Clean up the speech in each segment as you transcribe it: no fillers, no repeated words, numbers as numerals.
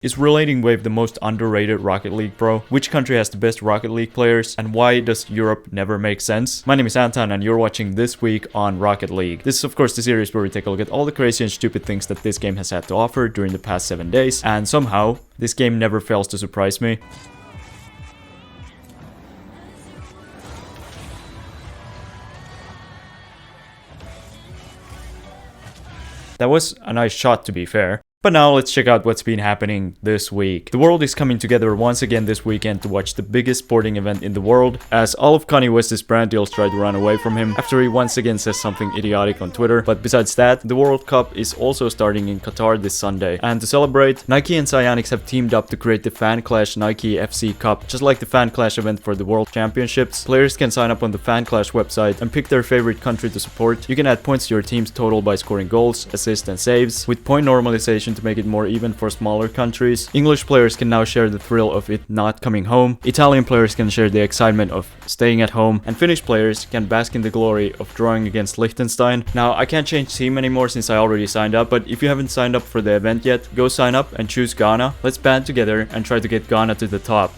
Is Relating Wave the most underrated Rocket League pro? Which country has the best Rocket League players? And why does Europe never make sense? My name is Anton and you're watching This Week on Rocket League. This is of course the series where we take a look at all the crazy and stupid things that this game has had to offer during the past 7 days, and somehow, this game never fails to surprise me. That was a nice shot, to be fair. But now let's check out what's been happening this week. The world is coming together once again this weekend to watch the biggest sporting event in the world, as all of Kanye West's brand deals try to run away from him after he once again says something idiotic on Twitter. But besides that, the World Cup is also starting in Qatar this Sunday. And to celebrate, Nike and Psyonix have teamed up to create the Fan Clash Nike FC Cup. Just like the Fan Clash event for the World Championships, players can sign up on the Fan Clash website and pick their favorite country to support. You can add points to your team's total by scoring goals, assists and saves, with point normalization to make it more even for smaller countries. English players can now share the thrill of it not coming home. Italian players can share the excitement of staying at home. And Finnish players can bask in the glory of drawing against Liechtenstein. Now, I can't change team anymore since I already signed up, but if you haven't signed up for the event yet, go sign up and choose Ghana. Let's band together and try to get Ghana to the top.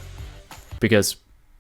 Because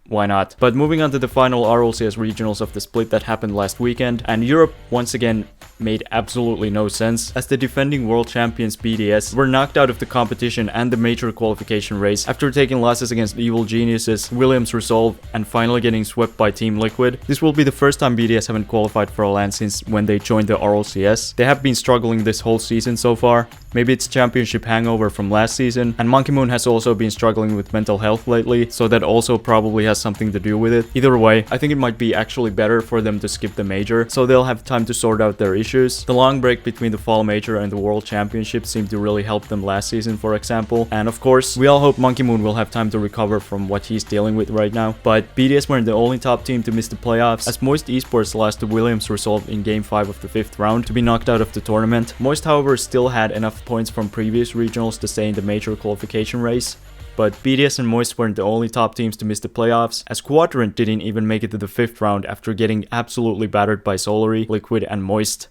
why not? But moving on to the final RLCS regionals of the split that happened last weekend, and Europe once again made absolutely no sense, as the defending world champions BDS were knocked out of the competition and the major qualification race after taking losses against Evil Geniuses, Williams Resolve, and finally getting swept by Team Liquid. This will be the first time BDS haven't qualified for a LAN since when they joined the RLCS. They have been struggling this whole season so far. Maybe it's championship hangover from last season, and Monkey Moon has also been struggling with mental health lately, so that also probably has something to do with it. Either way, I think it might be actually better for them to skip the major, so they'll have time to sort out their issues. The long break between the fall major and the world championship seemed to really help them last season, for example. And of course, we all hope Monkey Moon will have time to recover from what he's dealing with right now. But BDS weren't the only top team to miss the playoffs, as Moist Esports lost to Williams Resolve in Game 5 of the 5th round to be knocked out of the tournament. Moist, however, still had enough points from previous regionals to stay in the major qualification race. But BDS and Moist weren't the only top teams to miss the playoffs, as Quadrant didn't even make it to the 5th round after getting absolutely battered by Solary, Liquid and Moist.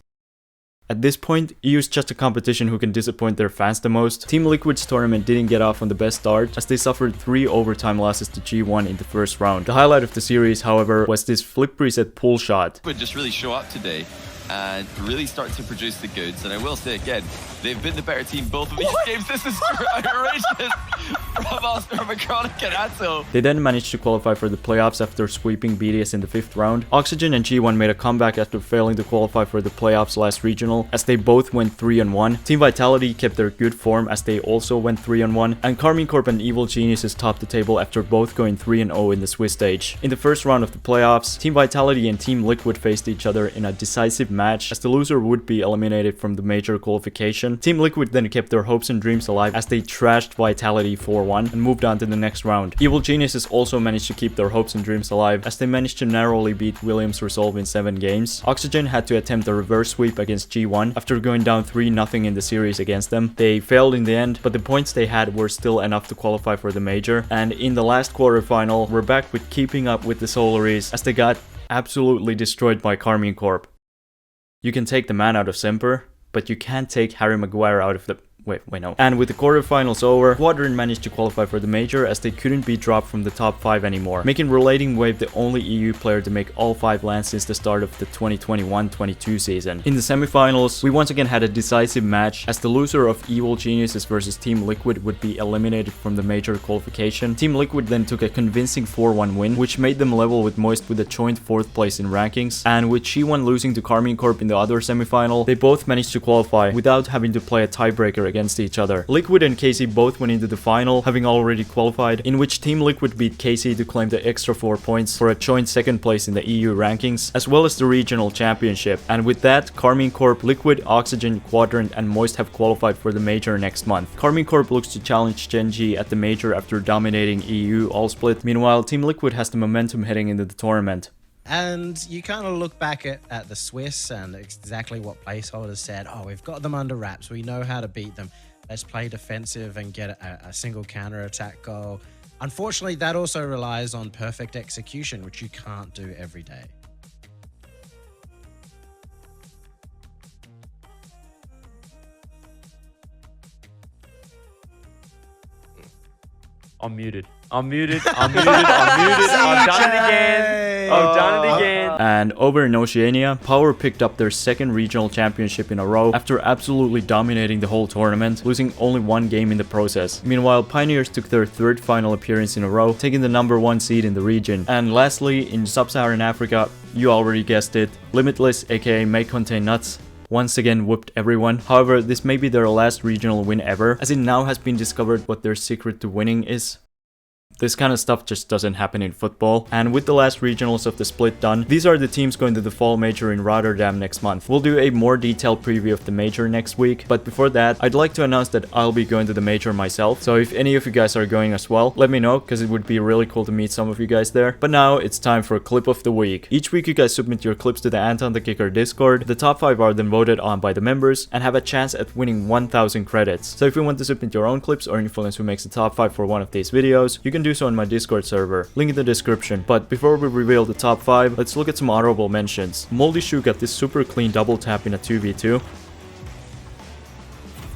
At this point, EU is just a competition who can disappoint their fans the most. Team Liquid's tournament didn't get off on the best start, as they suffered 3 overtime losses to G1 in the first round. The highlight of the series, however, was this flip preset pull shot. Would just really show up today and really start to produce the goods. And I will say again, they've been the better team both of these games. This is outrageous from Chronic and Anton. They then managed to qualify for the playoffs after sweeping BDS in the 5th round. Oxygen and G1 made a comeback after failing to qualify for the playoffs last regional, as they both went 3-1. Team Vitality kept their good form as they also went 3-1, and Carmine Corp and Evil Geniuses topped the table after both going 3-0 in the Swiss stage. In the first round of the playoffs, Team Vitality and Team Liquid faced each other in a decisive match, as the loser would be eliminated from the major qualification. Team Liquid then kept their hopes and dreams alive as they trashed Vitality 4-1 and moved on to the next round. Evil Geniuses also managed to keep their hopes and dreams alive as they managed to narrowly beat Williams Resolve in 7 games. Oxygen had to attempt a reverse sweep against G1 after going down 3-0 in the series against them. They failed in the end, but the points they had were still enough to qualify for the major. And in the last quarterfinal, we're back with keeping up with the Solaries as they got absolutely destroyed by Carmine Corp. You can take the man out of Semper, but you can't take Harry Maguire out of the... Wait, no. And with the quarterfinals over, Quadrant managed to qualify for the major as they couldn't be dropped from the top 5 anymore, making Relating Wave the only EU player to make all 5 lands since the start of the 2021-22 season. In the semifinals, we once again had a decisive match as the loser of Evil Geniuses versus Team Liquid would be eliminated from the major qualification. Team Liquid then took a convincing 4-1 win, which made them level with Moist with a joint 4th place in rankings, and with G1 losing to Carmine Corp in the other semifinal, they both managed to qualify without having to play a tiebreaker against each other. Liquid and KC both went into the final, having already qualified, in which Team Liquid beat KC to claim the extra 4 points for a joint 2nd place in the EU rankings, as well as the regional championship. And with that, Carmine Corp, Liquid, Oxygen, Quadrant, and Moist have qualified for the major next month. Carmine Corp looks to challenge Genji at the major after dominating EU all split. Meanwhile, Team Liquid has the momentum heading into the tournament. And you kind of look back at the Swiss and exactly what placeholders said. Oh, we've got them under wraps. We know how to beat them. Let's play defensive and get a single counter-attack goal. Unfortunately, that also relies on perfect execution, which you can't do every day. I'm muted. I'm muted. I'm muted. I'm muted. I've done it again. I've done it again. And over in Oceania, Power picked up their second regional championship in a row after absolutely dominating the whole tournament, losing only one game in the process. Meanwhile, Pioneers took their third final appearance in a row, taking the #1 seed in the region. And lastly, in Sub-Saharan Africa, you already guessed it, Limitless aka May Contain Nuts once again whooped everyone. However, this may be their last regional win ever, as it now has been discovered what their secret to winning is. This kind of stuff just doesn't happen in football. And with the last regionals of the split done, these are the teams going to the fall major in Rotterdam next month. We'll do a more detailed preview of the major next week, but before that, I'd like to announce that I'll be going to the major myself. So if any of you guys are going as well, let me know, because it would be really cool to meet some of you guys there. But now it's time for a clip of the week. Each week you guys submit your clips to the AntonTheKicker Discord. The top 5 are then voted on by the members and have a chance at winning 1000 credits. So if you want to submit your own clips or influence who makes the top 5 for one of these videos, you can do so on my Discord server, link in the description. But before we reveal the top 5, let's look at some honorable mentions. Moldy Shoe got this super clean double tap in a 2v2.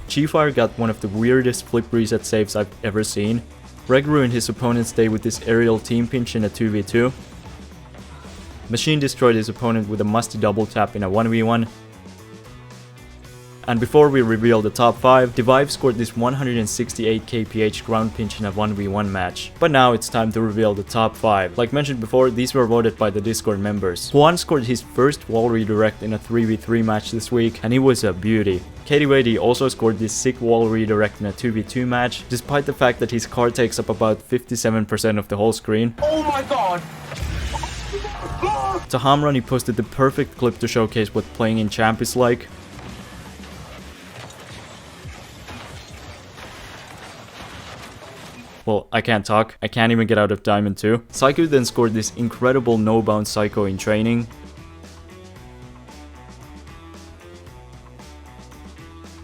G-Fire got one of the weirdest flip reset saves I've ever seen. Reg ruined his opponent's day with this aerial team pinch in a 2v2. Machine destroyed his opponent with a musty double tap in a 1v1. And before we reveal the top 5, Divive scored this 168 kph ground pinch in a 1v1 match. But now it's time to reveal the top 5. Like mentioned before, these were voted by the Discord members. Juan scored his first wall redirect in a 3v3 match this week, and he was a beauty. CadeyWadey also scored this sick wall redirect in a 2v2 match, despite the fact that his card takes up about 57% of the whole screen. Oh my god! To Hamran, he posted the perfect clip to showcase what playing in Champ is like. Well, I can't talk. I can't even get out of Diamond 2. Syku then scored this incredible no-bound psycho in training.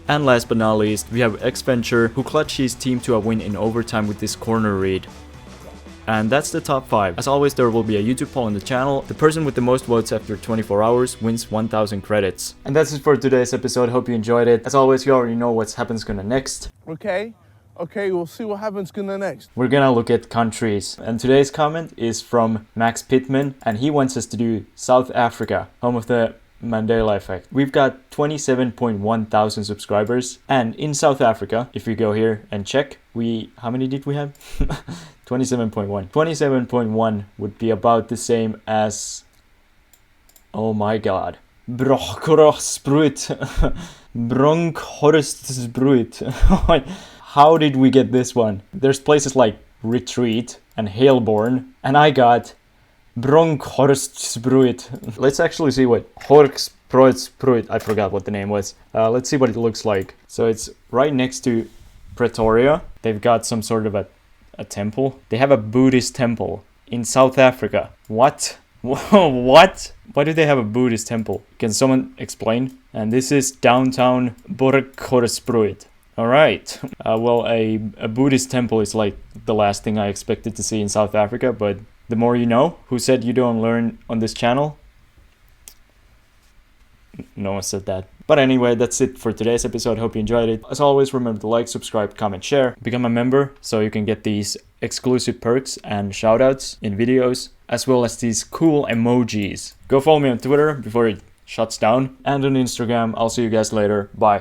And last but not least, we have Xventure, who clutched his team to a win in overtime with this corner read. And that's the top 5. As always, there will be a YouTube poll on the channel. The person with the most votes after 24 hours wins 1000 credits. And that's it for today's episode. Hope you enjoyed it. As always, you already know what happens gonna next. Okay, we'll see what happens gonna next. We're gonna look at countries. And today's comment is from Max Pittman, and he wants us to do South Africa, home of the Mandela effect. We've got 27.1 thousand subscribers, and in South Africa, if we go here and check, how many did we have? 27.1. 27.1 would be about the same as, oh my god, Bronkhorstspruit. Bronkhorstspruit. How did we get this one? There's places like Retreat and Hailborn, and I got Bronkhorstspruit. Let's actually see what Horksproitsspruit, I forgot what the name was. Let's see what it looks like. So it's right next to Pretoria. They've got some sort of a temple. They have a Buddhist temple in South Africa. What? What? Why do they have a Buddhist temple? Can someone explain? And this is downtown Bronkhorstspruit. Alright, well, a Buddhist temple is like the last thing I expected to see in South Africa, but the more you know. Who said you don't learn on this channel? No one said that. But anyway, that's it for today's episode. Hope you enjoyed it. As always, remember to like, subscribe, comment, share. Become a member so you can get these exclusive perks and shoutouts in videos, as well as these cool emojis. Go follow me on Twitter before it shuts down, and on Instagram. I'll see you guys later. Bye.